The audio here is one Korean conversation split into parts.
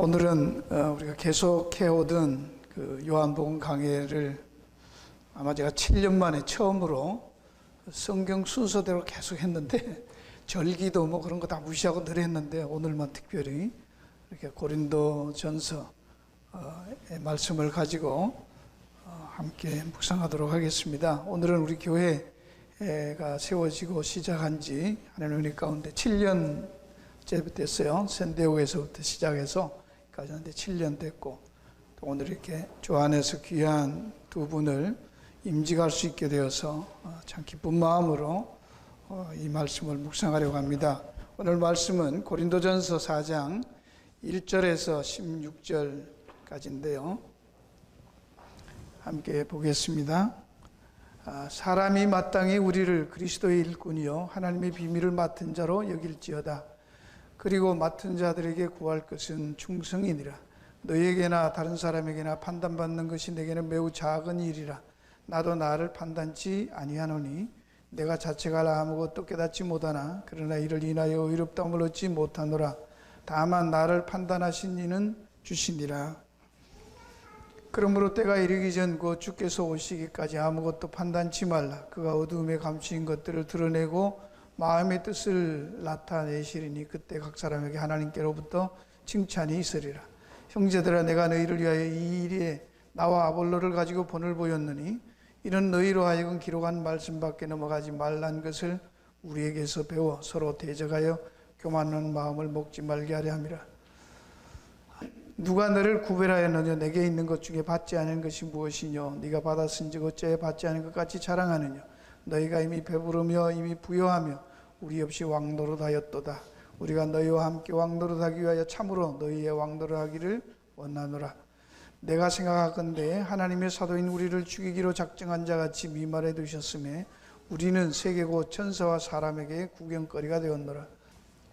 오늘은 우리가 계속해오던 그 요한복음 강해를 아마 제가 7년 만에 처음으로 성경 순서대로 계속 했는데 절기도 뭐 그런 거 다 무시하고 늘 했는데 오늘만 특별히 이렇게 고린도전서의 말씀을 가지고 함께 묵상하도록 하겠습니다. 오늘은 우리 교회가 세워지고 시작한 지 하나님 은혜 가운데 7년째 됐어요. 샌디에고에서부터 시작해서 까지 7년 됐고, 또 오늘 이렇게 주 안에서 귀한 두 분을 임직할 수 있게 되어서 참 기쁜 마음으로 이 말씀을 묵상하려고 합니다. 오늘 말씀은 고린도전서 4장 1절에서 16절까지인데요. 함께 보겠습니다. 사람이 마땅히 우리를 그리스도의 일꾼이요 하나님의 비밀을 맡은 자로 여길지어다. 그리고 맡은 자들에게 구할 것은 충성이니라. 너에게나 다른 사람에게나 판단받는 것이 내게는 매우 작은 일이라. 나도 나를 판단치 아니하노니 내가 자체가 아무것도 깨닫지 못하나 그러나 이를 인하여 의롭다함을 얻지 못하노라. 다만 나를 판단하신 이는 주시니라. 그러므로 때가 이르기 전 곧 주께서 오시기까지 아무것도 판단치 말라. 그가 어두움에 감추인 것들을 드러내고 마음의 뜻을 나타내시리니 그때 각 사람에게 하나님께로부터 칭찬이 있으리라. 형제들아, 내가 너희를 위하여 이 일에 나와 아볼로를 가지고 본을 보였느니 이는 너희로 하여금 기록한 말씀 밖에 넘어가지 말란 것을 우리에게서 배워 서로 대적하여 교만한 마음을 먹지 말게 하려 함이라. 누가 너를 구별하였느냐? 내게 있는 것 중에 받지 않은 것이 무엇이뇨? 네가 받았은즉 어찌하여 받지 않은 것 같이 자랑하느냐? 너희가 이미 배부르며 이미 부요하며 우리 없이 왕노릇하였도다. 우리가 너희와 함께 왕노릇하기 위하여 참으로 너희의 왕노릇하기를 원하노라. 내가 생각하건대 하나님의 사도인 우리를 죽이기로 작정한 자같이 미말해 두셨음에 우리는 세계고 천사와 사람에게 구경거리가 되었노라.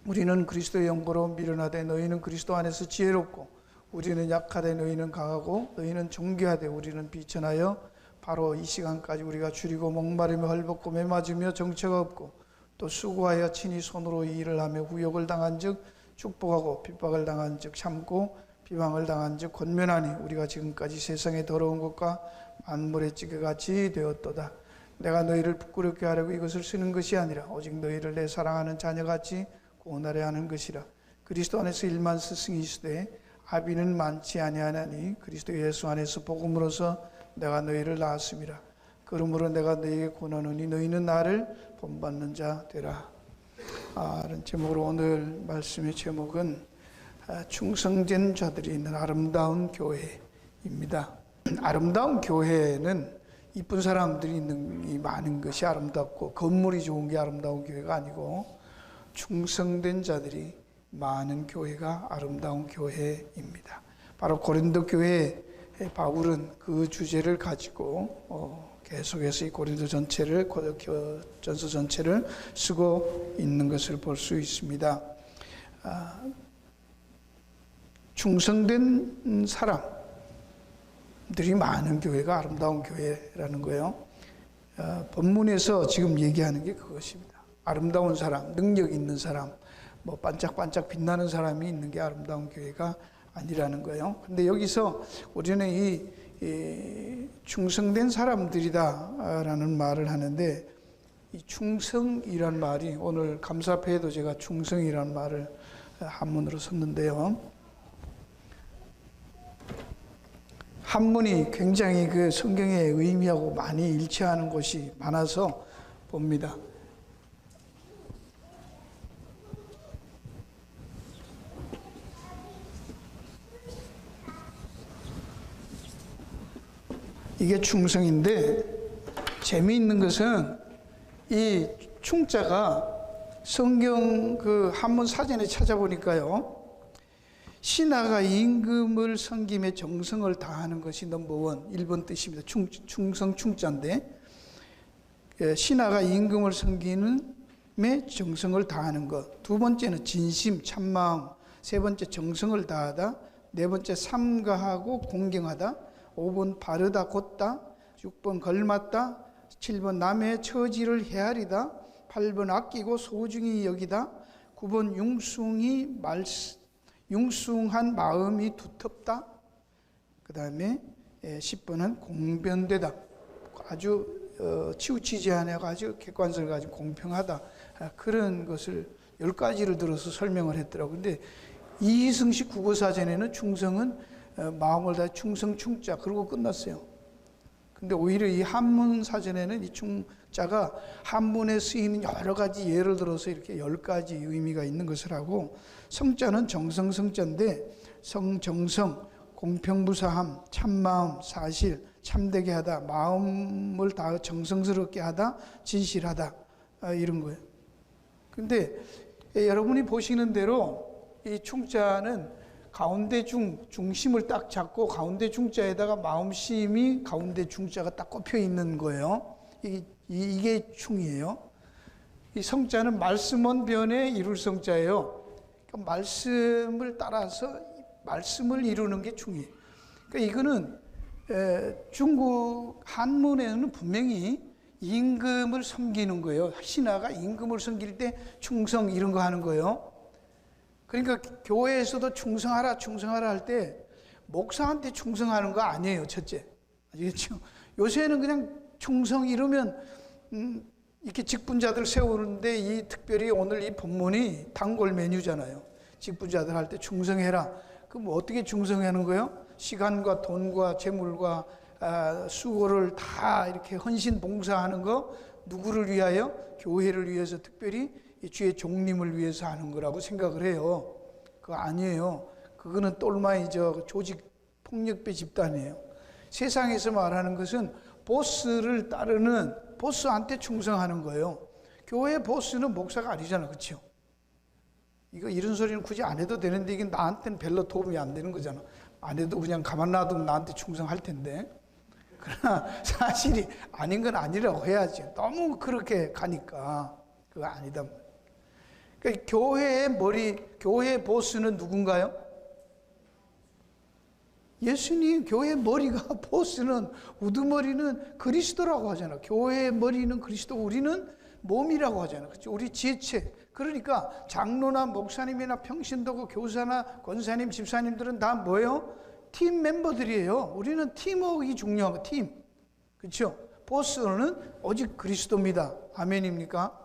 우리는 그리스도의 영광으로 미련하되 너희는 그리스도 안에서 지혜롭고, 우리는 약하되 너희는 강하고, 너희는 존귀하되 우리는 비천하여 바로 이 시간까지 우리가 줄이고 목마르며 헐벗고 매맞으며 정처가 없고 또 수고하여 친히 손으로 이 일을 하며 후욕을 당한 즉 축복하고 핍박을 당한 즉 참고 비방을 당한 즉 권면하니 우리가 지금까지 세상의 더러운 것과 만물의 찌개같이 되었도다. 내가 너희를 부끄럽게 하려고 이것을 쓰는 것이 아니라 오직 너희를 내 사랑하는 자녀같이 구원하려 하는 것이라. 그리스도 안에서 일만 스승이 있으되 아비는 많지 아니하나니 그리스도 예수 안에서 복음으로서 내가 너희를 낳았음이라. 그러므로 내가 너희에게 권하노니 너희는 나를 본받는 자 되라. 이런 제목으로 오늘 말씀의 제목은 충성된 자들이 있는 아름다운 교회입니다. 아름다운 교회는 이쁜 사람들이 있는 게 많은 것이 아름답고 건물이 좋은 게 아름다운 교회가 아니고 충성된 자들이 많은 교회가 아름다운 교회입니다. 바로 고린도 교회 바울은 그 주제를 가지고 계속해서 이 고린도 전체를, 전서 전체를 쓰고 있는 것을 볼 수 있습니다. 충성된 사람들이 많은 교회가 아름다운 교회라는 거예요. 본문에서 지금 얘기하는 게 그것입니다. 아름다운 사람, 능력 있는 사람, 뭐 반짝반짝 빛나는 사람이 있는 게 아름다운 교회가 아니라는 거예요. 근데 여기서 우리는 이 충성된 사람들이다라는 말을 하는데, 이 충성이란 말이 오늘 감사패에도 제가 충성이란 말을 한문으로 썼는데요. 한문이 굉장히 그 성경의 의미하고 많이 일치하는 곳이 많아서 봅니다. 이게 충성인데, 재미있는 것은 이 충자가 성경 그 한문 사전에 찾아보니까요, 신하가 임금을 섬김에 정성을 다하는 것이 넘버원 1번 뜻입니다. 충성 충자인데, 신하가 임금을 섬기는에 정성을 다하는 것. 두 번째는 진심 참마음. 세 번째 정성을 다하다. 네 번째 삼가하고 공경하다. 5번 바르다 곧다. 6번 걸맞다. 7번 남의 처지를 헤아리다. 8번 아끼고 소중히 여기다. 9번 융숭한 마음이 두텁다. 그 다음에 10번은 공변되다. 아주 치우치지 않아요. 아주 객관성을 가지고 공평하다. 그런 것을 10가지를 들어서 설명을 했더라고요. 근데 이희승식 국어사전에는 충성은 마음을 다해 충성 충자 그러고 끝났어요. 근데 오히려 이 한문 사전에는 이 충자가 한문에 쓰이는 여러 가지 예를 들어서 이렇게 10가지 의미가 있는 것을 하고, 성자는 정성성자인데 성정성, 공평무사함, 참마음, 사실, 참되게 하다, 마음을 다 정성스럽게 하다, 진실하다, 이런 거예요. 근데 여러분이 보시는 대로 이 충자는 가운데 중심을 딱 잡고 가운데 중자에다가 마음심이 가운데 중자가 딱 꼽혀 있는 거예요. 이게 충이에요. 이 성자는 말씀원 변에 이룰 성자예요. 그러니까 말씀을 따라서 말씀을 이루는 게 충이에요. 그러니까 이거는 중국 한문에는 분명히 임금을 섬기는 거예요. 신하가 임금을 섬길 때 충성 이런 거 하는 거예요. 그러니까 교회에서도 충성하라 할 때 목사한테 충성하는 거 아니에요. 첫째, 아시겠죠? 요새는 그냥 충성 이러면 이렇게 직분자들 세우는데, 이 특별히 오늘 이 본문이 단골 메뉴잖아요. 직분자들 할 때 충성해라. 그럼 어떻게 충성하는 거예요? 시간과 돈과 재물과 수고를 다 이렇게 헌신 봉사하는 거, 누구를 위하여? 교회를 위해서, 특별히 이 주의 종님을 위해서 하는 거라고 생각을 해요. 그거 아니에요. 그거는 똘마이저 조직 폭력배 집단이에요. 세상에서 말하는 것은 보스를 따르는, 보스한테 충성하는 거예요. 교회 보스는 목사가 아니잖아, 그렇죠? 이런 소리는 굳이 안 해도 되는데, 이게 나한테는 별로 도움이 안 되는 거잖아. 안 해도 그냥 가만 놔두면 나한테 충성할 텐데. 그러나 사실이 아닌 건 아니라고 해야지. 너무 그렇게 가니까 그거 아니다. 그러니까 교회의 머리, 교회의 보스는 누군가요? 예수님, 교회의 머리가, 보스는, 우두머리는 그리스도라고 하잖아. 교회의 머리는 그리스도, 우리는 몸이라고 하잖아. 그렇죠? 우리 지체. 그러니까 장로나 목사님이나 평신도고 교사나 권사님, 집사님들은 다 뭐예요? 팀 멤버들이에요. 우리는 팀워크가 중요하고, 팀. 그렇죠? 보스는 오직 그리스도입니다. 아멘입니까?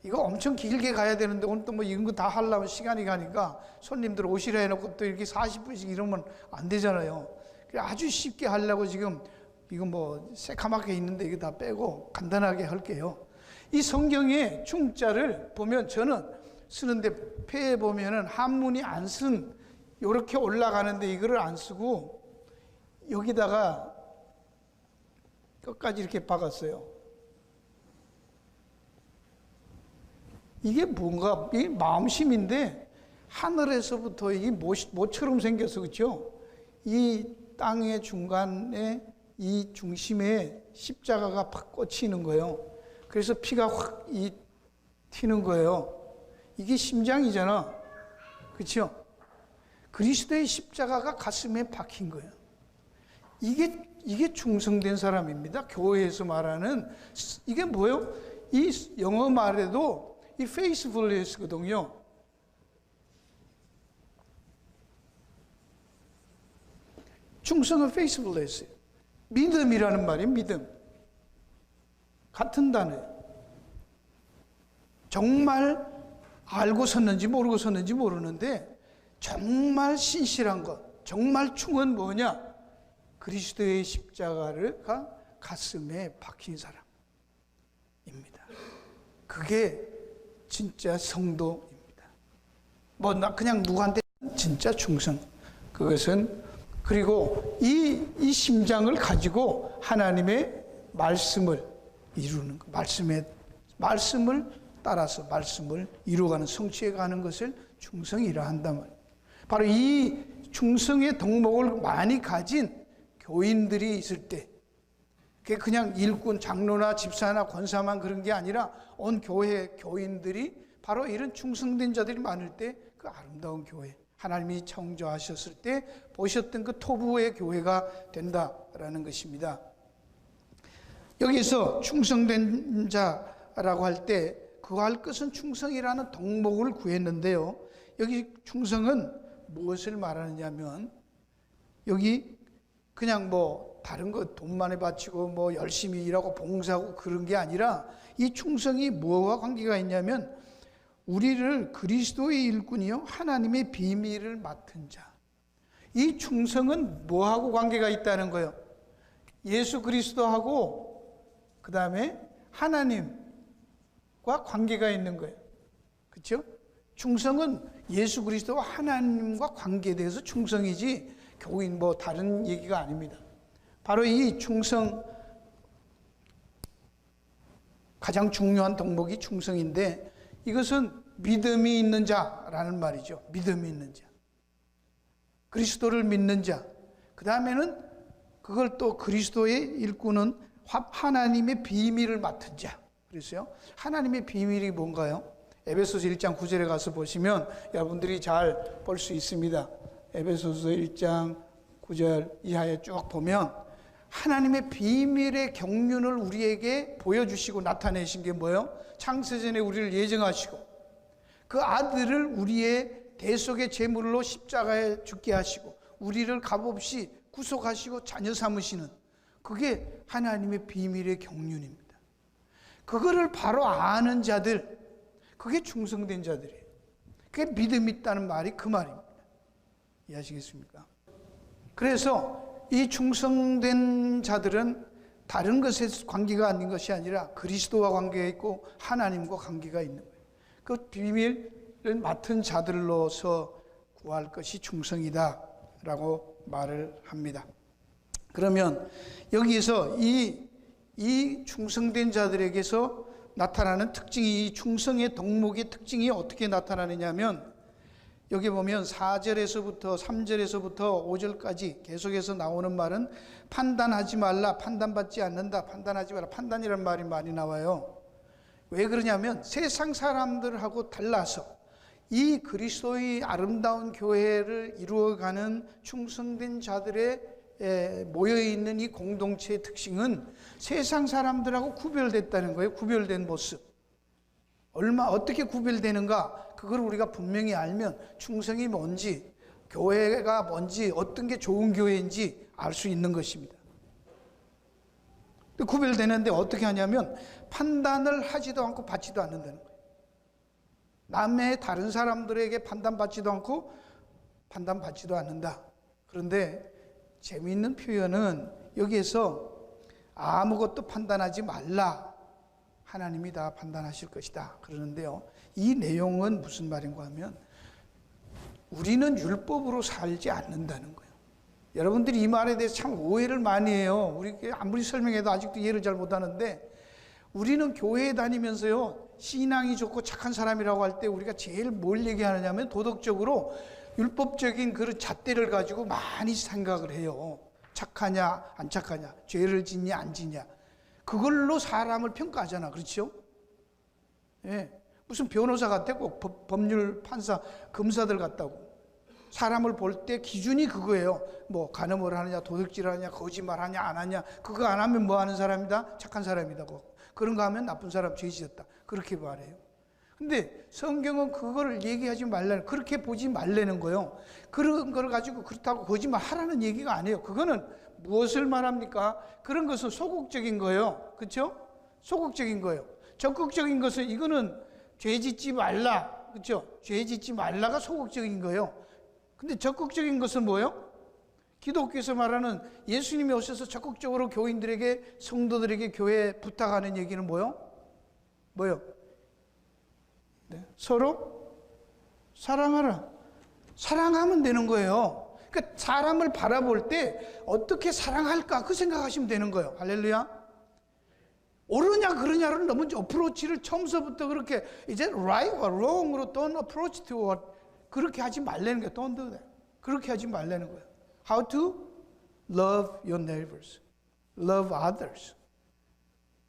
이거 엄청 길게 가야 되는데, 오늘 또 뭐 이런 거 다 하려면 시간이 가니까 손님들 오시라 해놓고 또 이렇게 40분씩 이러면 안 되잖아요. 아주 쉽게 하려고 지금 이거 뭐 새카맣게 있는데 이거 다 빼고 간단하게 할게요. 이 성경에 충자를 보면, 저는 쓰는데 폐에 보면은 한문이 안 쓴, 요렇게 올라가는데 이거를 안 쓰고 여기다가 끝까지 이렇게 박았어요. 이게 뭔가, 이게 마음심인데 하늘에서부터 이게 모처럼 생겨서, 그렇죠? 이 땅의 중간에 이 중심에 십자가가 팍 꽂히는 거예요. 그래서 피가 확 튀는 거예요. 이게 심장이잖아. 그렇죠? 그리스도의 십자가가 가슴에 박힌 거예요. 이게 충성된 사람입니다. 교회에서 말하는, 이게 뭐예요? 이 영어 말에도 이 faithfulness거든요. 충성은 faithfulness. 믿음이라는 말이에요. 믿음. 같은 단어예요. 정말 알고 섰는지 모르고 섰는지 모르는데, 정말 신실한 것, 정말 충은 뭐냐? 그리스도의 십자가가 가슴에 박힌 사람입니다. 그게 진짜 성도입니다. 뭐 나 그냥 누구한테 진짜 충성. 그것은, 그리고 이 심장을 가지고 하나님의 말씀을 이루는 것, 말씀을 따라서 말씀을 이루어가는, 성취해가는 것을 충성이라 한단 말이에요. 바로 이 충성의 덕목을 많이 가진 교인들이 있을 때, 그게 그냥 일꾼, 장로나 집사나 권사만 그런 게 아니라 온 교회 교인들이 바로 이런 충성된 자들이 많을 때, 그 아름다운 교회, 하나님이 창조하셨을 때 보셨던 그 토부의 교회가 된다라는 것입니다. 여기서 충성된 자라고 할 때, 구할 것은 충성이라는 덕목을 구했는데요. 여기 충성은 무엇을 말하느냐면, 여기 그냥 뭐 다른 거 돈 많이 바치고 뭐 열심히 일하고 봉사하고 그런 게 아니라, 이 충성이 뭐와 관계가 있냐면 우리를 그리스도의 일꾼이요 하나님의 비밀을 맡은 자. 이 충성은 뭐하고 관계가 있다는 거예요? 예수 그리스도하고 그 다음에 하나님과 관계가 있는 거예요. 그렇죠? 충성은 예수 그리스도와 하나님과 관계돼서 충성이지 교인 뭐 다른 얘기가 아닙니다. 바로 이 충성, 가장 중요한 덕목이 충성인데, 이것은 믿음이 있는 자라는 말이죠. 믿음이 있는 자, 그리스도를 믿는 자. 그 다음에는 그걸 또 그리스도의 일꾼은 하나님의 비밀을 맡은 자. 그랬어요. 하나님의 비밀이 뭔가요? 에베소서 1장 9절에 가서 보시면 여러분들이 잘 볼 수 있습니다. 에베소서 1장 9절 이하에 쭉 보면 하나님의 비밀의 경륜을 우리에게 보여주시고 나타내신 게 뭐예요? 창세전에 우리를 예정하시고 그 아들을 우리의 대속의 제물로 십자가에 죽게 하시고 우리를 값없이 구속하시고 자녀 삼으시는, 그게 하나님의 비밀의 경륜입니다. 그거를 바로 아는 자들, 그게 충성된 자들이에요. 그게 믿음 있다는 말이 그 말입니다. 이해하시겠습니까? 그래서 이 충성된 자들은 다른 것에 관계가 아닌 것이 아니라 그리스도와 관계가 있고 하나님과 관계가 있는 거예요. 그 비밀을 맡은 자들로서 구할 것이 충성이다 라고 말을 합니다. 그러면 여기에서 이 충성된 자들에게서 나타나는 특징이, 이 충성의 덕목의 특징이 어떻게 나타나느냐면, 여기 보면 4절에서부터 3절에서부터 5절까지 계속해서 나오는 말은 판단하지 말라, 판단받지 않는다, 판단하지 말라, 판단이라는 말이 많이 나와요. 왜 그러냐면 세상 사람들하고 달라서 이 그리스도의 아름다운 교회를 이루어가는 충성된 자들의 모여있는 이 공동체의 특징은 세상 사람들하고 구별됐다는 거예요. 구별된 모습. 어떻게 구별되는가? 그걸 우리가 분명히 알면 충성이 뭔지, 교회가 뭔지, 어떤 게 좋은 교회인지 알 수 있는 것입니다. 구별되는데 어떻게 하냐면 판단을 하지도 않고 받지도 않는다는 거예요. 남의 다른 사람들에게 판단받지도 않고 판단받지도 않는다. 그런데 재미있는 표현은 여기에서 아무것도 판단하지 말라, 하나님이 다 판단하실 것이다 그러는데요, 이 내용은 무슨 말인가 하면 우리는 율법으로 살지 않는다는 거예요. 여러분들이 이 말에 대해서 참 오해를 많이 해요. 우리 아무리 설명해도 아직도 이해를 잘 못하는데, 우리는 교회에 다니면서요 신앙이 좋고 착한 사람이라고 할 때 우리가 제일 뭘 얘기하느냐면 도덕적으로 율법적인 그런 잣대를 가지고 많이 생각을 해요. 착하냐 안 착하냐, 죄를 짓냐 안 짓냐, 그걸로 사람을 평가하잖아. 그렇죠? 예. 무슨 변호사 같다고, 법률 판사, 검사들 같다고. 사람을 볼 때 기준이 그거예요. 뭐 간음을 하느냐, 도둑질을 하느냐, 거짓말 하냐 안 하냐, 그거 안 하면 뭐 하는 사람이다? 착한 사람이다. 그런 거 하면 나쁜 사람, 죄 지었다. 그렇게 말해요. 근데 성경은 그거를 얘기하지 말라는, 그렇게 보지 말라는 거예요. 그런 걸 가지고 그렇다고 거짓말 하라는 얘기가 아니에요. 그거는 무엇을 말합니까? 그런 것은 소극적인 거예요. 그렇죠? 소극적인 거예요. 적극적인 것은, 이거는 죄 짓지 말라. 그렇죠? 죄 짓지 말라가 소극적인 거예요. 근데 적극적인 것은 뭐예요? 기독교에서 말하는, 예수님이 오셔서 적극적으로 교인들에게, 성도들에게 교회에 부탁하는 얘기는 뭐예요? 네. 서로 사랑하라. 사랑하면 되는 거예요. 그러니까 사람을 바라볼 때 어떻게 사랑할까, 그 생각하시면 되는 거예요. 할렐루야. 옳으냐 그러냐를 너무 어프로치를 처음서부터 그렇게 이제 right or wrong으로 don't approach to what, 그렇게 하지 말라는 거예요. don't do that. 그렇게 하지 말라는 거예요. How to love your neighbors, love others.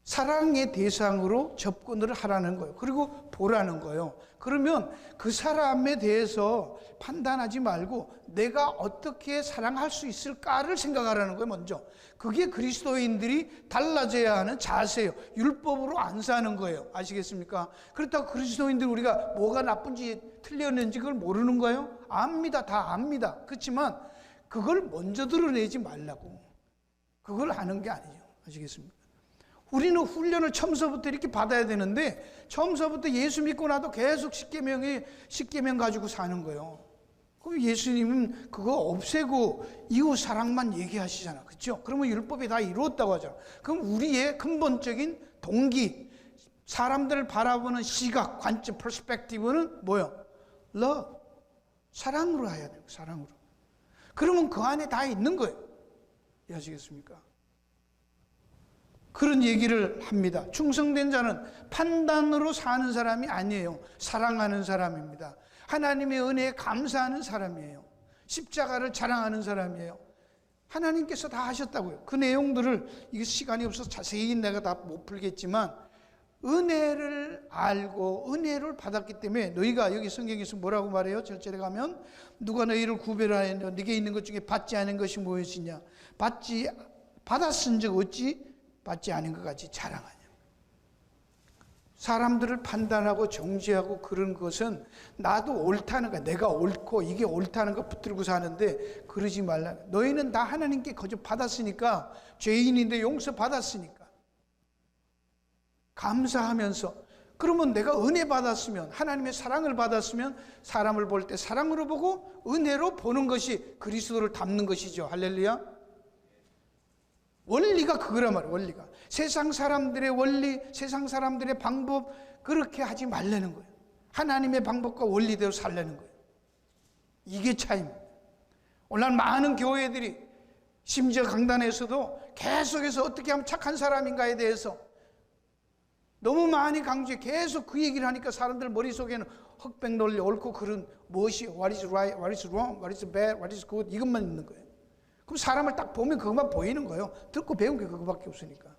사랑의 대상으로 접근을 하라는 거예요. 그리고 보라는 거예요. 그러면 그 사람에 대해서 판단하지 말고 내가 어떻게 사랑할 수 있을까를 생각하라는 거예요, 먼저. 그게 그리스도인들이 달라져야 하는 자세예요. 율법으로 안 사는 거예요. 아시겠습니까? 그렇다고 그리스도인들 우리가 뭐가 나쁜지 틀렸는지 그걸 모르는 거예요? 압니다. 다 압니다. 그렇지만 그걸 먼저 드러내지 말라고. 그걸 하는 게 아니죠. 아시겠습니까? 우리는 훈련을 처음서부터 이렇게 받아야 되는데 처음서부터 예수 믿고 나도 계속 십계명 가지고 사는 거예요. 그럼 예수님은 그거 없애고 이웃 사랑만 얘기하시잖아. 그렇죠? 그러면 율법이 다 이루었다고 하잖아. 그럼 우리의 근본적인 동기, 사람들을 바라보는 시각, 관점, 퍼스펙티브는 뭐예요? love. 사랑으로 해야 돼요. 사랑으로. 그러면 그 안에 다 있는 거예요. 이해하시겠습니까? 그런 얘기를 합니다. 충성된 자는 판단으로 사는 사람이 아니에요. 사랑하는 사람입니다. 하나님의 은혜에 감사하는 사람이에요. 십자가를 자랑하는 사람이에요. 하나님께서 다 하셨다고요. 그 내용들을 이게 시간이 없어서 자세히 내가 다 못 풀겠지만 은혜를 알고 은혜를 받았기 때문에 너희가 여기 성경에서 뭐라고 말해요? 7절에 가면 누가 너희를 구별하여 네게 있는 것 중에 받지 않은 것이 무엇이냐? 받았은 적 어찌 받지 않은 것 같이 자랑하냐. 사람들을 판단하고 정죄하고 그런 것은 나도 옳다는 거, 내가 옳고 이게 옳다는 거 붙들고 사는데 그러지 말라. 너희는 다 하나님께 거저 받았으니까, 죄인인데 용서 받았으니까 감사하면서, 그러면 내가 은혜 받았으면, 하나님의 사랑을 받았으면 사람을 볼 때 사랑으로 보고 은혜로 보는 것이 그리스도를 닮는 것이죠. 할렐루야. 원리가 그거란 말이에요. 원리가 세상 사람들의 원리, 세상 사람들의 방법 그렇게 하지 말라는 거예요. 하나님의 방법과 원리대로 살라는 거예요. 이게 차이입니다. 오늘 많은 교회들이 심지어 강단에서도 계속해서 어떻게 하면 착한 사람인가에 대해서 너무 많이 강조해 계속 그 얘기를 하니까 사람들 머릿속에는 흑백 논리, 옳고 그른 무엇이 what is right, what is wrong, what is bad, what is good 이것만 있는 거예요. 그럼 사람을 딱 보면 그것만 보이는 거예요. 듣고 배운 게 그거밖에 없으니까.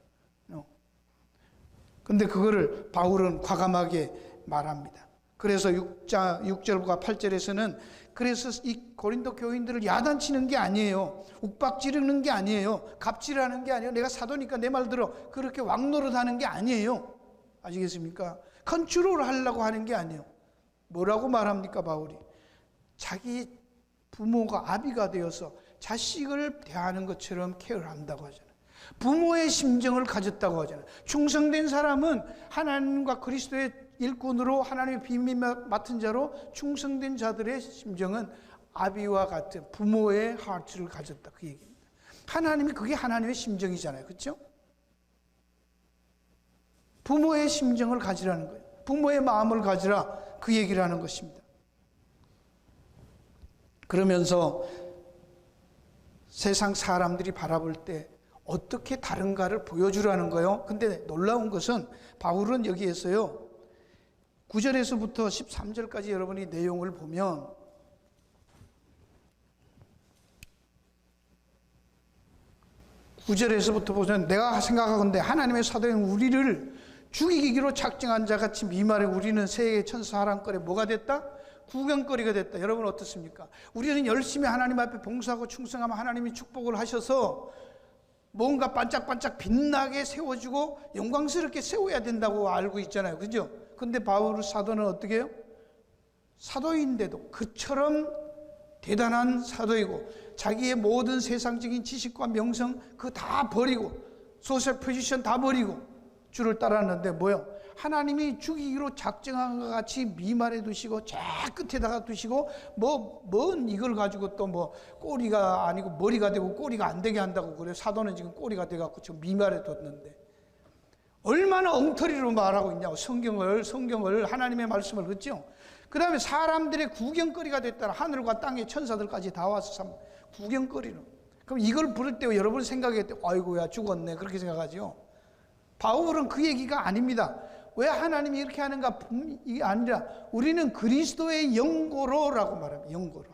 근데 그거를 바울은 과감하게 말합니다. 그래서 6절과 8절에서는 그래서 이 고린도 교인들을 야단치는 게 아니에요. 욱박지르는 게 아니에요. 갑질하는 게 아니에요. 내가 사도니까 내 말 들어. 그렇게 왕노릇하는 게 아니에요. 아시겠습니까? 컨트롤 하려고 하는 게 아니에요. 뭐라고 말합니까, 바울이? 자기 부모가 아비가 되어서 자식을 대하는 것처럼 케어를 한다고 하잖아요. 부모의 심정을 가졌다고 하잖아요. 충성된 사람은 하나님과 그리스도의 일꾼으로 하나님의 비밀 맡은 자로 충성된 자들의 심정은 아비와 같은 부모의 하트를 가졌다. 그 얘기입니다. 하나님이 그게 하나님의 심정이잖아요. 그렇죠? 부모의 심정을 가지라는 거예요. 부모의 마음을 가지라 그 얘기를 하는 것입니다. 그러면서 세상 사람들이 바라볼 때 어떻게 다른가를 보여주라는 거예요. 근데 놀라운 것은 바울은 여기에서요 9절에서부터 13절까지 여러분이 내용을 보면 보면 내가 생각하건대 하나님의 사도인 우리를 죽이기로 작정한 자같이 미말에 우리는 세계 천사 하란거래 뭐가 됐다? 구경거리가 됐다. 여러분 어떻습니까? 우리는 열심히 하나님 앞에 봉사하고 충성하면 하나님이 축복을 하셔서 뭔가 반짝반짝 빛나게 세워주고 영광스럽게 세워야 된다고 알고 있잖아요. 그죠? 근데 바울 사도는 어떻게 해요? 사도인데도 그처럼 대단한 사도이고 자기의 모든 세상적인 지식과 명성 그거 다 버리고 소셜 포지션 다 버리고 주를 따랐는데 뭐요? 하나님이 죽이기로 작정한 것 같이 미말에 두시고 저 끝에다가 두시고 뭔 이걸 가지고 또 뭐 꼬리가 아니고 머리가 되고 꼬리가 안 되게 한다고 그래요. 사도는 지금 꼬리가 돼갖고 지금 미말에 뒀는데 얼마나 엉터리로 말하고 있냐고. 성경을 하나님의 말씀을 그렇죠. 그 다음에 사람들의 구경거리가 됐다라. 하늘과 땅의 천사들까지 다 와서 구경거리는. 그럼 이걸 부를 때 여러분 생각했을 때 아이고야 죽었네 그렇게 생각하죠. 바울은 그 얘기가 아닙니다. 왜 하나님이 이렇게 하는가? 이게 아니라 우리는 그리스도의 영고로라고 말합니다. 영고로.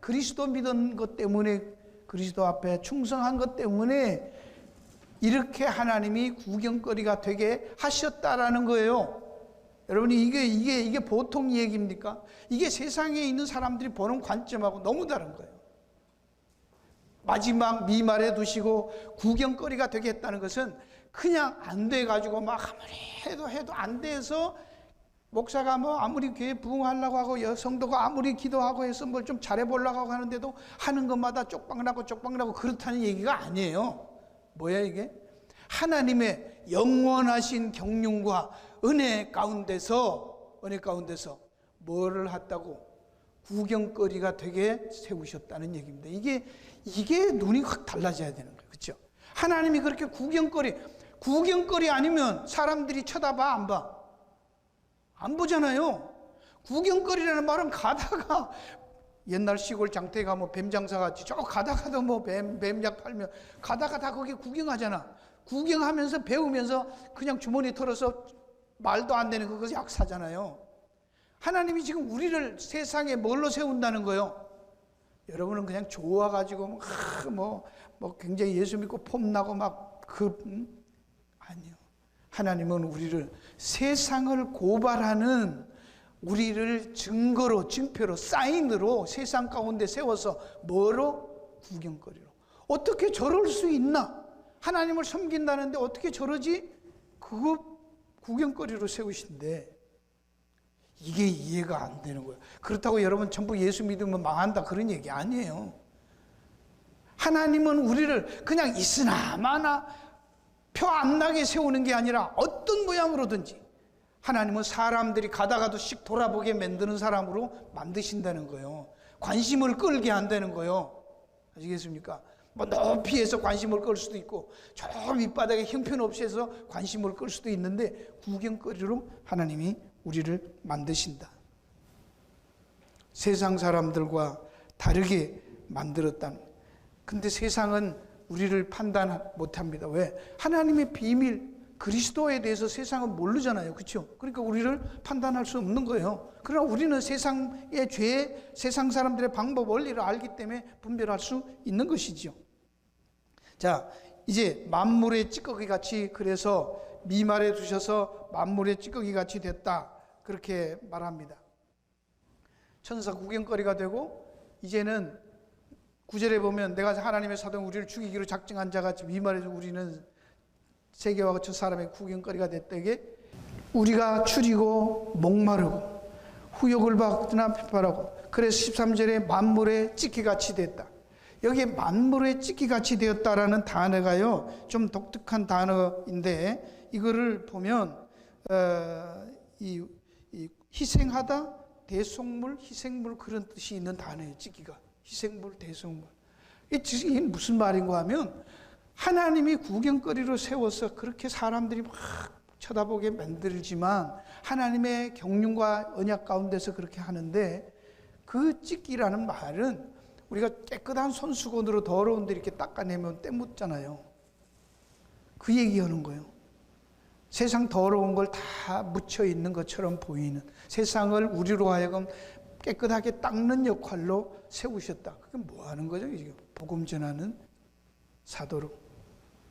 그리스도 믿은 것 때문에 그리스도 앞에 충성한 것 때문에 이렇게 하나님이 구경거리가 되게 하셨다라는 거예요. 여러분이 이게 보통 얘기입니까? 이게 세상에 있는 사람들이 보는 관점하고 너무 다른 거예요. 마지막 미말에 두시고 구경거리가 되게 했다는 것은 그냥 안 돼가지고 막 아무리 해도 안 돼서 목사가 뭐 아무리 교회 부흥하려고 하고 성도가 아무리 기도하고 해서 뭘 좀 잘해보려고 하고 하는데도 하는 것마다 쪽방나고 그렇다는 얘기가 아니에요. 뭐야 이게? 하나님의 영원하신 경륜과 은혜 가운데서 뭐를 했다고? 구경거리가 되게 세우셨다는 얘기입니다. 이게 눈이 확 달라져야 되는 거예요. 그렇죠? 하나님이 그렇게 구경거리 아니면 사람들이 쳐다봐 안 봐? 안 보잖아요. 구경거리라는 말은 가다가 옛날 시골 장터에 가면 뱀 장사같이 저 가다가도 뭐 뱀약 팔면 가다가 다 거기 구경하잖아. 구경하면서 배우면서 그냥 주머니 털어서 말도 안 되는 그거 약 사잖아요. 하나님이 지금 우리를 세상에 뭘로 세운다는 거예요? 여러분은 그냥 좋아가지고 뭐 굉장히 예수 믿고 폼나고 아니요. 하나님은 우리를 세상을 고발하는 우리를 증표로 사인으로 세상 가운데 세워서 뭐로? 구경거리로. 어떻게 저럴 수 있나? 하나님을 섬긴다는데 어떻게 저러지? 그거 구경거리로 세우신데 이게 이해가 안 되는 거예요. 그렇다고 여러분 전부 예수 믿으면 망한다 그런 얘기 아니에요. 하나님은 우리를 그냥 있으나 마나 표 안 나게 세우는 게 아니라 어떤 모양으로든지 하나님은 사람들이 가다가도 씩 돌아보게 만드는 사람으로 만드신다는 거예요. 관심을 끌게 한다는 거예요. 아시겠습니까? 뭐 높이에서 관심을 끌 수도 있고 저 밑바닥에 형편없이 해서 관심을 끌 수도 있는데 구경거리로 하나님이 우리를 만드신다. 세상 사람들과 다르게 만들었다는. 근데 세상은 우리를 판단 못합니다. 왜? 하나님의 비밀 그리스도에 대해서 세상은 모르잖아요. 그렇죠? 그러니까 우리를 판단할 수 없는 거예요. 그러나 우리는 세상의 죄, 세상 사람들의 방법, 원리를 알기 때문에 분별할 수 있는 것이죠. 자, 이제 만물의 찌꺼기 같이, 그래서 미말에 두셔서 만물의 찌꺼기 같이 됐다, 그렇게 말합니다. 천사 구경거리가 되고, 이제는 9절에 보면 내가 하나님의 사도는 우리를 죽이기로 작정한 자같이 미말에서 우리는 세계와 거쳐 사람의 구경거리가 됐다게, 우리가 추리고 목마르고 후욕을 받으나 비판하고, 그래서 13절에 만물의 찌꺼기같이 됐다. 여기에 만물의 찌꺼기같이 되었다라는 단어가요, 좀 독특한 단어인데, 이거를 보면 이 희생하다, 대속물, 희생물, 그런 뜻이 있는 단어예요. 찌꺼기가 희생물, 대속물. 이게 무슨 말인가 하면, 하나님이 구경거리로 세워서 그렇게 사람들이 막 쳐다보게 만들지만 하나님의 경륜과 언약 가운데서 그렇게 하는데, 그 찢기라는 말은 우리가 깨끗한 손수건으로 더러운데 이렇게 닦아내면 때 묻잖아요. 그 얘기하는 거예요. 세상 더러운 걸 다 묻혀 있는 것처럼 보이는, 세상을 우리로 하여금 깨끗하게 닦는 역할로 세우셨다. 그게 뭐 하는 거죠? 지금 복음 전하는 사도로,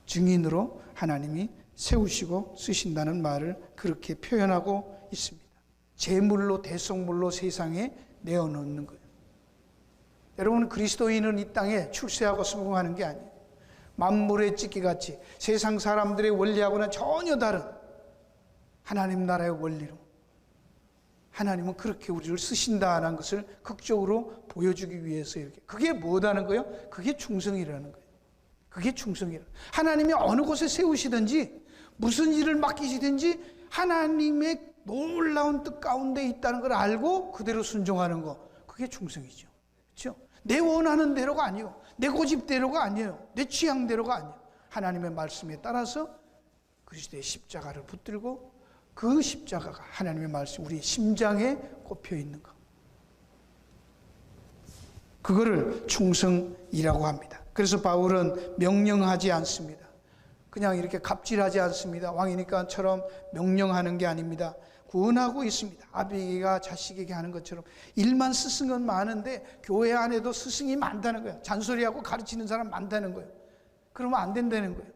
증인으로 하나님이 세우시고 쓰신다는 말을 그렇게 표현하고 있습니다. 제물로, 대속물로 세상에 내어놓는 거예요. 여러분, 그리스도인은 이 땅에 출세하고 성공하는 게 아니에요. 만물의 찢기같이 세상 사람들의 원리하고는 전혀 다른 하나님 나라의 원리로 하나님은 그렇게 우리를 쓰신다는 것을 극적으로 보여주기 위해서 이렇게. 그게 뭐라는 거예요? 그게 충성이라는 거예요. 그게 충성이라. 하나님이 어느 곳에 세우시든지 무슨 일을 맡기시든지 하나님의 놀라운 뜻 가운데 있다는 걸 알고 그대로 순종하는 거, 그게 충성이죠. 그렇죠? 내 원하는 대로가 아니에요. 내 고집대로가 아니에요. 내 취향대로가 아니에요. 하나님의 말씀에 따라서 그리스도의 십자가를 붙들고 그 십자가가 하나님의 말씀, 우리 심장에 꼽혀 있는 것, 그거를 충성이라고 합니다. 그래서 바울은 명령하지 않습니다. 그냥 이렇게 갑질하지 않습니다. 왕이니까처럼 명령하는 게 아닙니다. 구원하고 있습니다. 아비가 자식에게 하는 것처럼. 일만 스승은 많은데 교회 안에도 스승이 많다는 거예요. 잔소리하고 가르치는 사람 많다는 거예요. 그러면 안 된다는 거예요.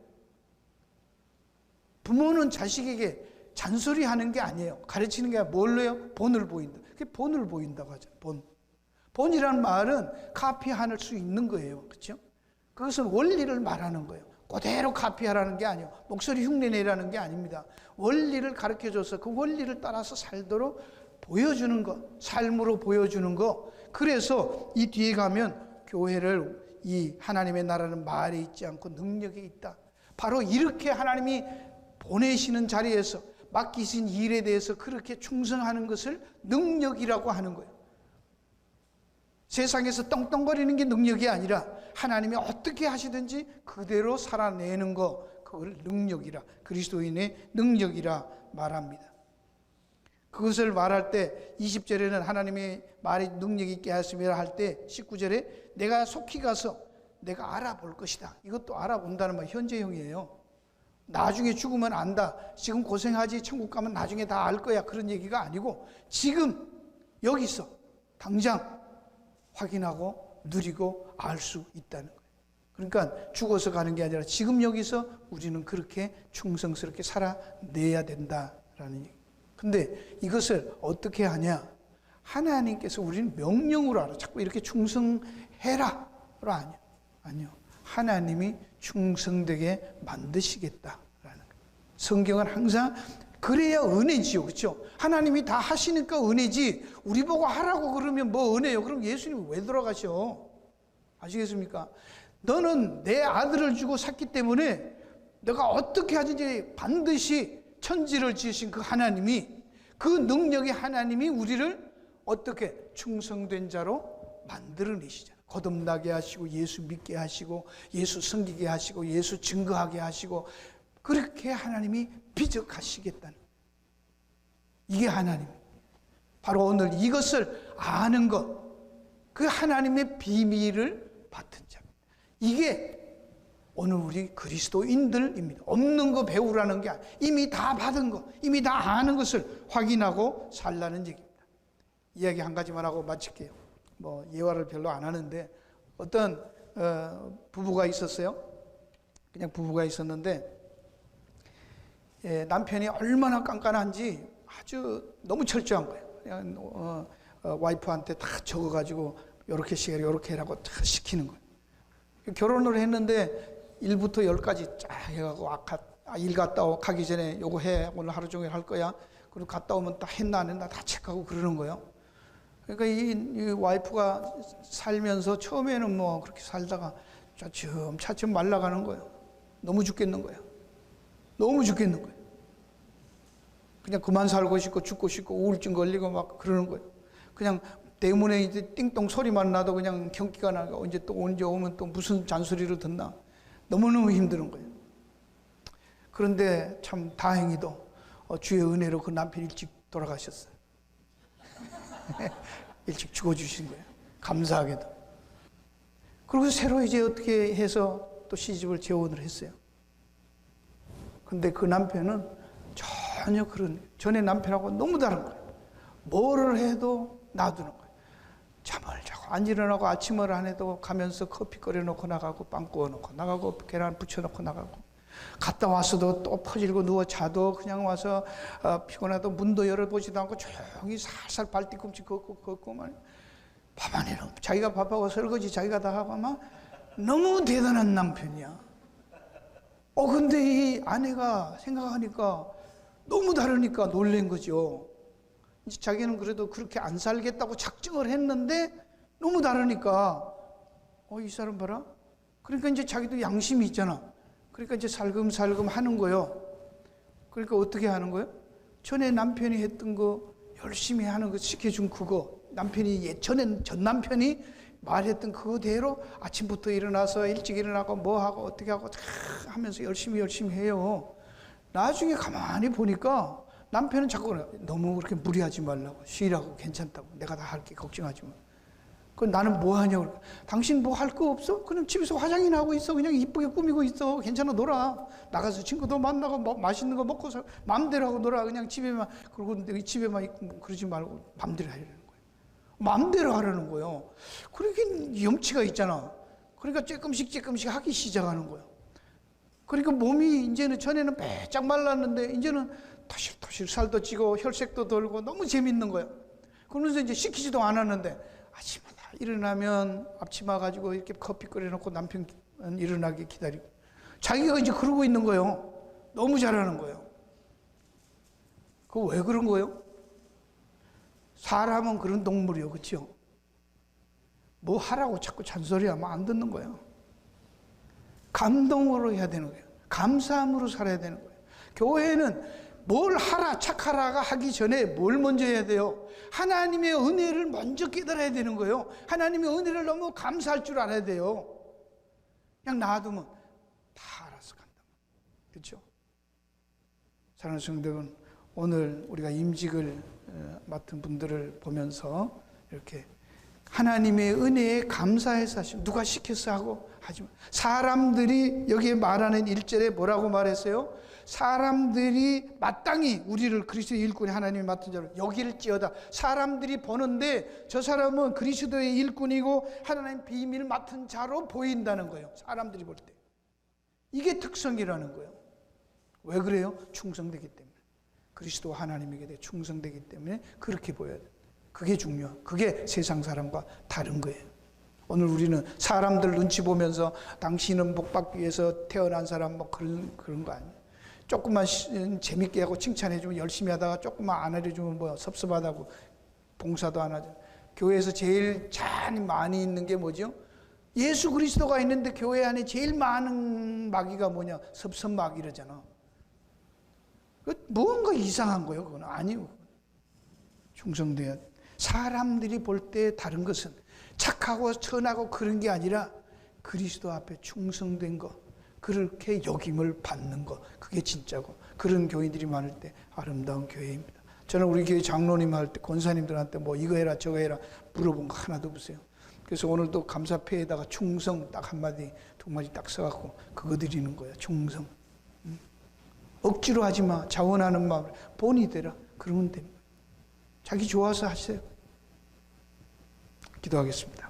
부모는 자식에게 잔소리하는 게 아니에요. 가르치는 게 뭘로 해요? 본을 보인다. 그게 본을 보인다고 하죠. 본. 본이라는 말은 카피할 수 있는 거예요. 그렇죠? 그것은 원리를 말하는 거예요. 그대로 카피하라는 게 아니에요. 목소리 흉내내라는 게 아닙니다. 원리를 가르쳐줘서 그 원리를 따라서 살도록 보여주는 것, 삶으로 보여주는 것. 그래서 이 뒤에 가면 교회를 이 하나님의 나라는 말에 있지 않고 능력에 있다. 바로 이렇게 하나님이 보내시는 자리에서 맡기신 일에 대해서 그렇게 충성하는 것을 능력이라고 하는 거예요. 세상에서 떵떵거리는 게 능력이 아니라 하나님이 어떻게 하시든지 그대로 살아내는 거, 그걸 능력이라, 그리스도인의 능력이라 말합니다. 그것을 말할 때 20절에는 하나님의 말이 능력 있게 하심이라 할 때 19절에 내가 속히 가서 내가 알아볼 것이다. 이것도 알아본다는 말 현재형이에요. 나중에 죽으면 안다. 지금 고생하지 천국 가면 나중에 다 알 거야. 그런 얘기가 아니고 지금 여기서 당장 확인하고 누리고 알 수 있다는 거예요. 그러니까 죽어서 가는 게 아니라 지금 여기서 우리는 그렇게 충성스럽게 살아내야 된다라는 얘기. 근데 이것을 어떻게 하냐? 하나님께서 우리는 명령으로 알아. 자꾸 이렇게 충성해라. 아니요. 하나님이 충성되게 만드시겠다라는 거예요. 성경은 항상 그래야 은혜지요. 그렇죠? 하나님이 다 하시니까 은혜지. 우리 보고 하라고 그러면 뭐 은혜요? 그럼 예수님이 왜 돌아가셔? 아시겠습니까? 너는 내 아들을 주고 샀기 때문에 내가 어떻게 하든지 반드시 천지를 지으신 그 하나님이, 그 능력의 하나님이 우리를 어떻게 충성된 자로 만들어내시잖아요. 거듭나게 하시고 예수 믿게 하시고 예수 섬기게 하시고 예수 증거하게 하시고 그렇게 하나님이 비적하시겠다는, 이게 하나님. 바로 오늘 이것을 아는 것, 그 하나님의 비밀을 받은 자, 이게 오늘 우리 그리스도인들입니다. 없는 거 배우라는 게 아니에요. 이미 다 받은 거, 이미 다 아는 것을 확인하고 살라는 얘기입니다. 이야기 한 가지만 하고 마칠게요. 뭐 예화를 별로 안 하는데 어떤 부부가 있었어요. 그냥 부부가 있었는데 남편이 얼마나 깐깐한지 아주 너무 철저한 거예요. 그냥 와이프한테 다 적어가지고 요렇게 시켜라 요렇게 해라고 다 시키는 거예요. 결혼을 했는데 1부터 10까지 쫙 해가고 일 갔다 가기 전에 요거 해, 오늘 하루 종일 할 거야. 그리고 갔다 오면 다 했나 안 했나 다 체크하고 그러는 거예요. 그러니까 이 와이프가 살면서 처음에는 뭐 그렇게 살다가 차츰 말라가는 거예요. 너무 죽겠는 거예요. 너무 죽겠는 거예요. 그냥 그만 살고 싶고 죽고 싶고 우울증 걸리고 막 그러는 거예요. 그냥 대문에 이제 띵동 소리만 나도 그냥 경기가 나고 언제 오면 또 무슨 잔소리를 듣나. 너무너무 힘드는 거예요. 그런데 참 다행히도 주의 은혜로 그 남편이 일찍 돌아가셨어요. 일찍 죽어주신 거예요. 감사하게도. 그리고 새로 이제 어떻게 해서 또 시집을 재혼을 했어요. 근데 그 남편은 전혀 전에 남편하고 너무 다른 거예요. 뭐를 해도 놔두는 거예요. 잠을 자고 안 일어나고 아침을 안 해도 가면서 커피 끓여놓고 나가고 빵 구워놓고 나가고 계란 부쳐놓고 나가고 갔다 와서도 또 퍼질고 누워 자도 그냥 와서 피곤하도 문도 열어보지도 않고 조용히 살살 발 뒤꿈치 걷고만 밥안에는 자기가 밥하고 설거지 자기가 다 하고 막 너무 대단한 남편이야. 근데 이 아내가 생각하니까 너무 다르니까 놀란 거죠. 이제 자기는 그래도 그렇게 안 살겠다고 작정을 했는데 너무 다르니까 이 사람 봐라. 그러니까 이제 자기도 양심이 있잖아. 그러니까 이제 살금살금 하는 거예요. 그러니까 어떻게 하는 거예요? 전에 남편이 했던 거 열심히 하는 거 시켜준 그거, 남편이 전 남편이 말했던 그대로 아침부터 일어나서 일찍 일어나고 뭐 하고 어떻게 하고 다 하면서 열심히 해요. 나중에 가만히 보니까 남편은 자꾸 너무 그렇게 무리하지 말라고, 쉬라고, 괜찮다고, 내가 다 할게, 걱정하지 마. 그 나는 뭐 하냐고. 당신 뭐 할 거 없어? 그냥 집에서 화장이나 하고 있어. 그냥 이쁘게 꾸미고 있어. 괜찮아, 놀아. 나가서 친구도 만나고 맛있는 거 먹고 마음대로 하고 놀아. 그냥 집에만, 그리고 집에만 있고 그러지 말고 마음대로 하려는 거예요. 마음대로 하라는 거예요. 그러긴 염치가 있잖아. 그러니까 조금씩 하기 시작하는 거예요. 그러니까 몸이 이제는 전에는 빼짝 말랐는데 이제는 토실토실 살도 찌고 혈색도 돌고 너무 재밌는 거예요. 그러면서 이제 시키지도 않았는데 아침마다 일어나면 앞치마 가지고 이렇게 커피 끓여놓고 남편 일어나게 기다리고 자기가 이제 그러고 있는 거예요. 너무 잘하는 거예요. 그거 왜 그런 거예요? 사람은 그런 동물이요, 그렇죠? 뭐 하라고 자꾸 잔소리하면 안 듣는 거예요. 감동으로 해야 되는 거예요. 감사함으로 살아야 되는 거예요. 교회는 뭘 하라 착하라가 하기 전에 뭘 먼저 해야 돼요? 하나님의 은혜를 먼저 깨달아야 되는 거예요. 하나님의 은혜를 너무 감사할 줄 알아야 돼요. 그냥 놔두면 다 알아서 간다. 그렇죠? 사랑하는 성도 여러분, 오늘 우리가 임직을 맡은 분들을 보면서 이렇게 하나님의 은혜에 감사해서 하시면 누가 시켜서 하고 하지만 사람들이 여기에 말하는 1절에 뭐라고 말했어요? 사람들이 마땅히 우리를 그리스도의 일꾼이 하나님이 맡은 자로 여길지어다. 사람들이 보는데 저 사람은 그리스도의 일꾼이고 하나님 비밀을 맡은 자로 보인다는 거예요. 사람들이 볼 때. 이게 특성이라는 거예요. 왜 그래요? 충성되기 때문에. 그리스도와 하나님에게 충성되기 때문에 그렇게 보여야 돼요. 그게 중요해요. 그게 세상 사람과 다른 거예요. 오늘 우리는 사람들 눈치 보면서 당신은 복 받기 위해서 태어난 사람 뭐 그런 거 아니에요. 조금만 재밌게 하고 칭찬해주면 열심히 하다가 조금만 안 해주면 뭐 섭섭하다고 봉사도 안 하죠. 교회에서 제일 잔이 많이 있는 게 뭐죠? 예수 그리스도가 있는데 교회 안에 제일 많은 마귀가 뭐냐? 섭섭마귀 이러잖아. 뭔가 이상한 거예요. 그건 아니고 충성돼야 돼. 사람들이 볼 때 다른 것은 착하고 선하고 그런 게 아니라 그리스도 앞에 충성된 거, 그렇게 역임을 받는 거, 그게 진짜고 그런 교인들이 많을 때 아름다운 교회입니다. 저는 우리 교회 장로님 할 때 권사님들한테 뭐 이거 해라 저거 해라 물어본 거 하나도 없어요. 그래서 오늘도 감사패에다가 충성 딱 한마디 두 마디 딱 써갖고 그거 드리는 거예요. 충성. 억지로 하지 마. 자원하는 마음을 본이 되라. 그러면 됩니다. 자기 좋아서 하세요. 기도하겠습니다.